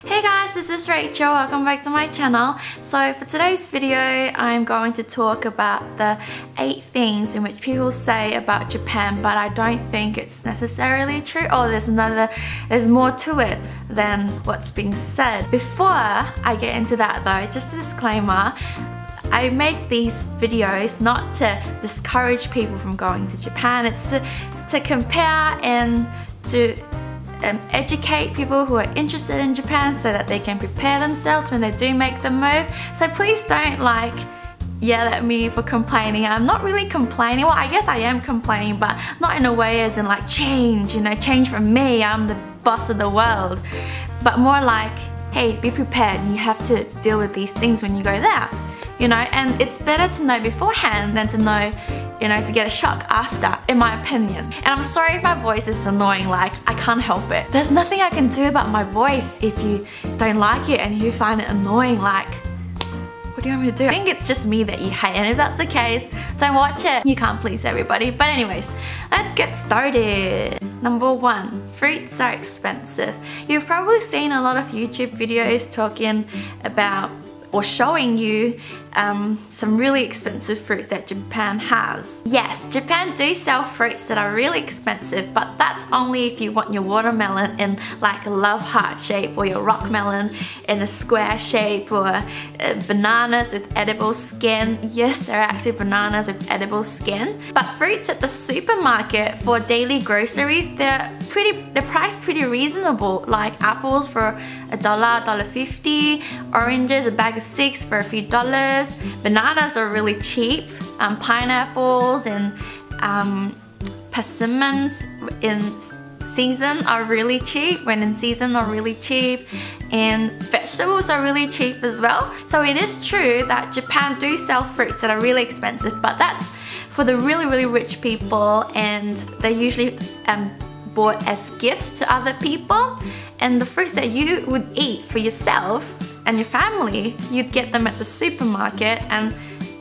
Hey guys, this is Rachel. Welcome back to my channel. So for today's video, I'm going to talk about the 8 things in which people say about Japan, but I don't think it's necessarily true. Oh, there's more to it than what's being said. Before I get into that though, just a disclaimer, I make these videos not to discourage people from going to Japan. It's to compare and to educate people who are interested in Japan so that they can prepare themselves when they do make the move. So please don't yell at me for complaining. I'm not really complaining. Well, I guess I am complaining, but not in a way as in change, change from me, I'm the boss of the world. But more like, hey, be prepared. You have to deal with these things when you go there. And it's better to know beforehand than to know, to get a shock after, in my opinion. And I'm sorry if my voice is annoying, I can't help it. There's nothing I can do about my voice if you don't like it and you find it annoying, what do you want me to do? I think it's just me that you hate, and if that's the case, don't watch it. You can't please everybody. But anyways, let's get started. Number 1, fruits are expensive. You've probably seen a lot of YouTube videos talking about or showing you some really expensive fruits that Japan has. Yes, Japan do sell fruits that are really expensive, but that's only if you want your watermelon in a love heart shape, or your rock melon in a square shape, or bananas with edible skin. Yes, there are actually bananas with edible skin. But fruits at the supermarket for daily groceries, they're priced pretty reasonable. Like apples for $1, $1.50, oranges a bag of 6 for a few dollars. Bananas are really cheap. Pineapples and persimmons in season are really cheap. When in season are really cheap. And vegetables are really cheap as well. So it is true that Japan do sell fruits that are really expensive, but that's for the really, really rich people, and they're usually bought as gifts to other people. And the fruits that you would eat for yourself and your family, you'd get them at the supermarket, and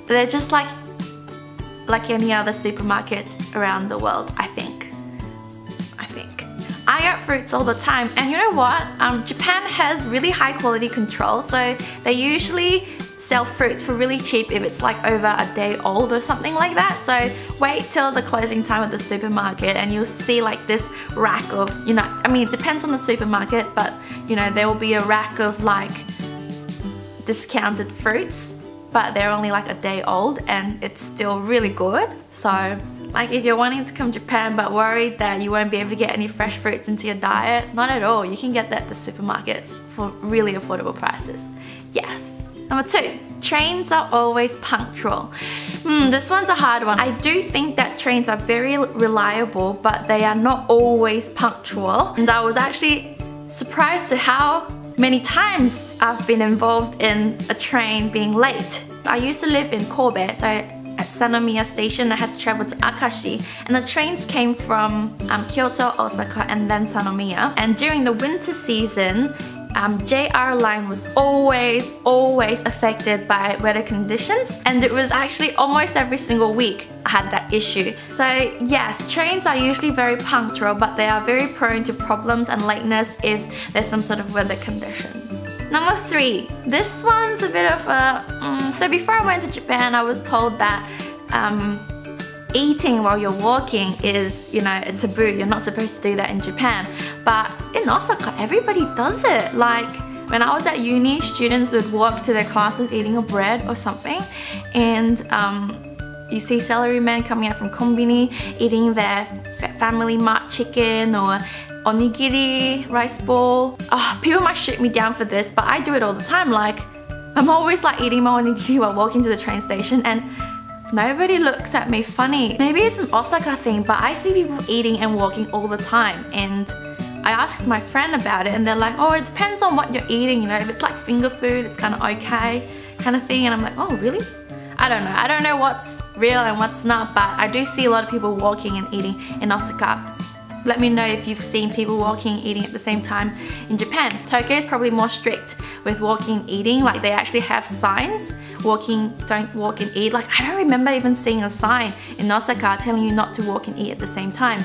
they're just like any other supermarkets around the world, I think. I get fruits all the time, and you know what? Japan has really high quality control, so they usually sell fruits for really cheap if it's over a day old or something like that. So wait till the closing time of the supermarket and you'll see this rack of, it depends on the supermarket, but there will be a rack of discounted fruits, but they're only a day old and it's still really good. So if you're wanting to come to Japan but worried that you won't be able to get any fresh fruits into your diet, not at all. You can get that at the supermarkets for really affordable prices. Yes. Number 2, trains are always punctual. This one's a hard one. I do think that trains are very reliable, but they are not always punctual. And I was actually surprised to how many times I've been involved in a train being late. I used to live in Kobe, so at Sanomiya station I had to travel to Akashi, and the trains came from Kyoto, Osaka, and then Sanomiya. And during the winter season, JR line was always affected by weather conditions, and it was actually almost every single week I had that issue. So yes, trains are usually very punctual, but they are very prone to problems and lateness if there's some sort of weather condition. Number 3, this one's a bit of a... so before I went to Japan, I was told that eating while you're walking is, a taboo. You're not supposed to do that in Japan. But in Osaka, everybody does it. When I was at uni, students would walk to their classes eating a bread or something. And you see salarymen coming out from konbini eating their family mart chicken or onigiri, rice bowl. Oh, people might shoot me down for this, but I do it all the time. I'm always eating my onigiri while walking to the train station, and nobody looks at me funny. Maybe it's an Osaka thing, but I see people eating and walking all the time. And I asked my friend about it, and they're like, oh, it depends on what you're eating, if it's finger food, it's kind of okay, kind of thing. And I'm like, oh, really? I don't know. I don't know what's real and what's not, but I do see a lot of people walking and eating in Osaka. Let me know if you've seen people walking and eating at the same time in Japan. Tokyo is probably more strict with walking and eating. They actually have signs, don't walk and eat. I don't remember even seeing a sign in Osaka telling you not to walk and eat at the same time.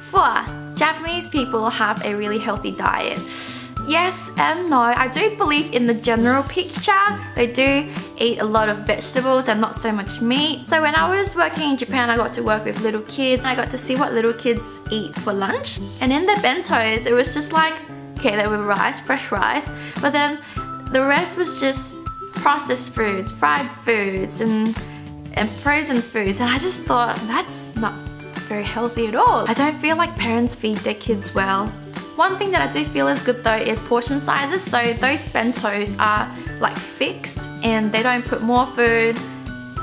4, Japanese people have a really healthy diet. yes and no. I do believe in the general picture. They do eat a lot of vegetables and not so much meat. So when I was working in Japan, I got to work with little kids. I got to see what little kids eat for lunch. And in the bentos, it was just like, okay, there were rice, fresh rice, but then the rest was just processed foods, fried foods, and frozen foods. And I just thought, that's not very healthy at all. I don't feel like parents feed their kids well. One thing that I do feel is good though is portion sizes. So those bentos are like fixed and they don't put more food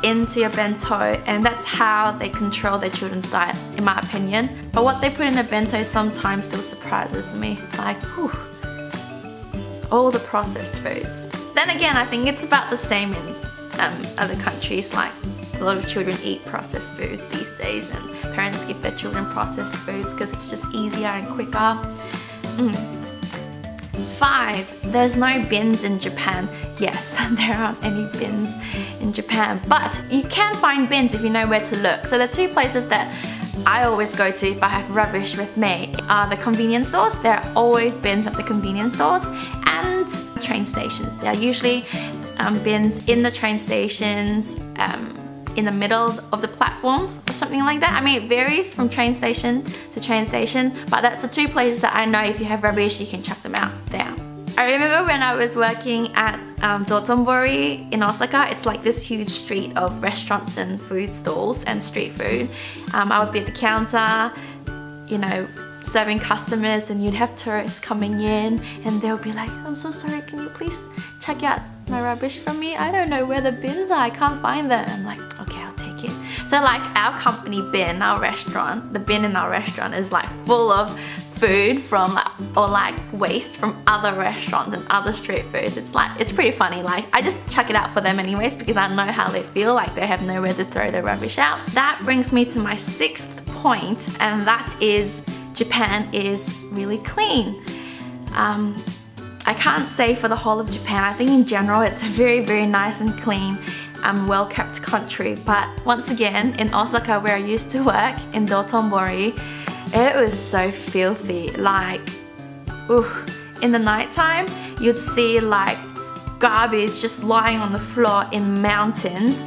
into your bento, and that's how they control their children's diet, in my opinion. But what they put in a bento sometimes still surprises me. Like, whew, all the processed foods. Then again, I think it's about the same in other countries. Like, a lot of children eat processed foods these days, and parents give their children processed foods because it's just easier and quicker. 5, there's no bins in Japan. Yes, there aren't any bins in Japan, but you can find bins if you know where to look. So the 2 places that I always go to if I have rubbish with me are the convenience stores. There are always bins at the convenience stores, and train stations. There are usually bins in the train stations, in the middle of the platforms or something like that. I mean, it varies from train station to train station, but that's the 2 places that I know if you have rubbish, you can chuck them out there. I remember when I was working at Dotonbori in Osaka, it's like this huge street of restaurants and food stalls and street food. I would be at the counter, you know, serving customers, and you'd have tourists coming in and they'll be like, I'm so sorry, can you please check out my rubbish for me? I don't know where the bins are, I can't find them. I'm like, okay, I'll take it. So like our company bin, our restaurant, the bin in our restaurant is like full of food from, or like waste from other restaurants and other street foods. It's like, it's pretty funny. Like, I just chuck it out for them anyways because I know how they feel, like they have nowhere to throw their rubbish out. That brings me to my 6th point, and that is Japan is really clean. I can't say for the whole of Japan. I think in general it's a very, very nice and clean, well-kept country. But once again, in Osaka where I used to work, in Dotonbori, it was so filthy. Like, ooh, in the nighttime, you'd see like garbage just lying on the floor in mountains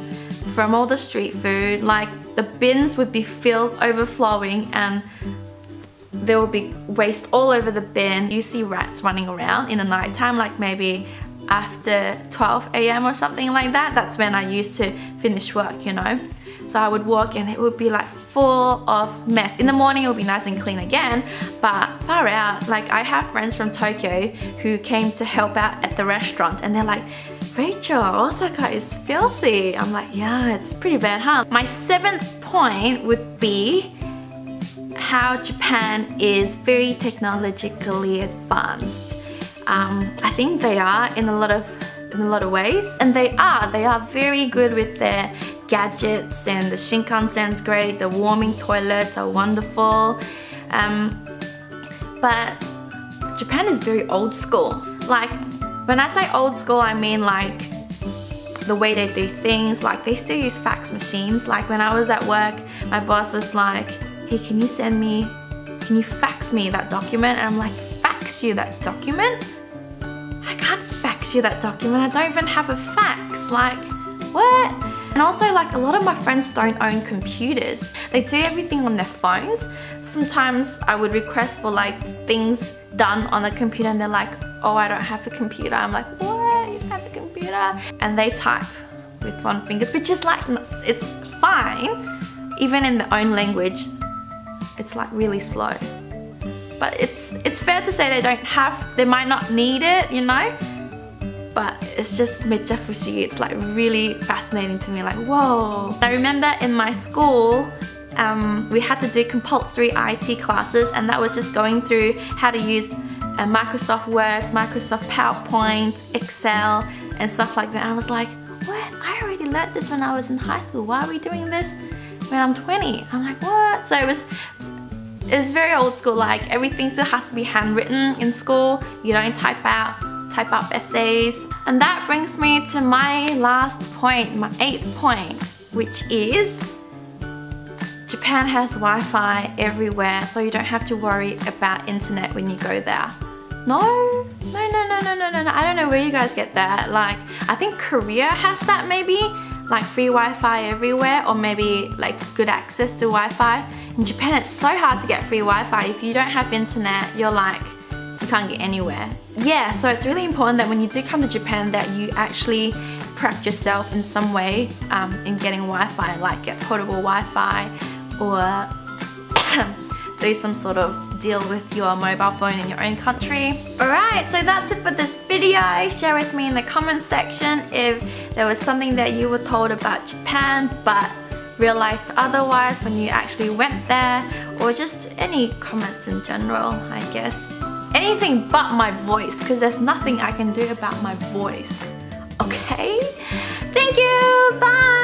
from all the street food. Like, the bins would be filled, overflowing, and there will be waste all over the bin. You see rats running around in the nighttime, like maybe after 12 AM or something like that. That's when I used to finish work, you know. So I would walk and it would be like full of mess. In the morning it would be nice and clean again, but far out. Like, I have friends from Tokyo who came to help out at the restaurant and they're like, Rachel, Osaka is filthy. I'm like, yeah, it's pretty bad, huh? My 7th point would be how Japan is very technologically advanced. I think they are in a lot of ways, and they are very good with their gadgets, and the Shinkansen's great, the warming toilets are wonderful, but Japan is very old school. Like, when I say old school, I mean like the way they do things. Like, they still use fax machines. Like, when I was at work, my boss was like, hey, can you fax me that document? And I'm like, fax you that document? I can't fax you that document. I don't even have a fax. Like, what? And also, like, a lot of my friends don't own computers. They do everything on their phones. Sometimes I would request for like things done on a computer and they're like, oh, I don't have a computer. I'm like, what? You don't have a computer? And they type with one finger, which is like, it's fine. Even in their own language, it's like really slow. But it's fair to say they might not need it, you know? But it's just mejafushi. It's like really fascinating to me, like, whoa. I remember in my school, we had to do compulsory IT classes, and that was just going through how to use Microsoft Word, Microsoft PowerPoint, Excel, and stuff like that. I was like, what? I already learned this when I was in high school. Why are we doing this when I'm 20? I'm like, what? So it's very old school. Like, everything still has to be handwritten in school. You don't type up essays. And that brings me to my last point, my 8th point, which is Japan has Wi-Fi everywhere, so you don't have to worry about internet when you go there. No? No, I don't know where you guys get that. Like, I think Korea has that maybe, like free Wi-Fi everywhere, or maybe like good access to Wi-Fi. In Japan, it's so hard to get free Wi-Fi. If you don't have internet, you're like, you can't get anywhere. Yeah, so it's really important that when you do come to Japan that you actually prep yourself in some way in getting Wi-Fi, like get portable Wi-Fi or do some sort of deal with your mobile phone in your own country. Alright, so that's it for this video. Share with me in the comment section if there was something that you were told about Japan but realized otherwise when you actually went there, or just any comments in general, I guess. Anything but my voice, because there's nothing I can do about my voice. Okay? Thank you! Bye!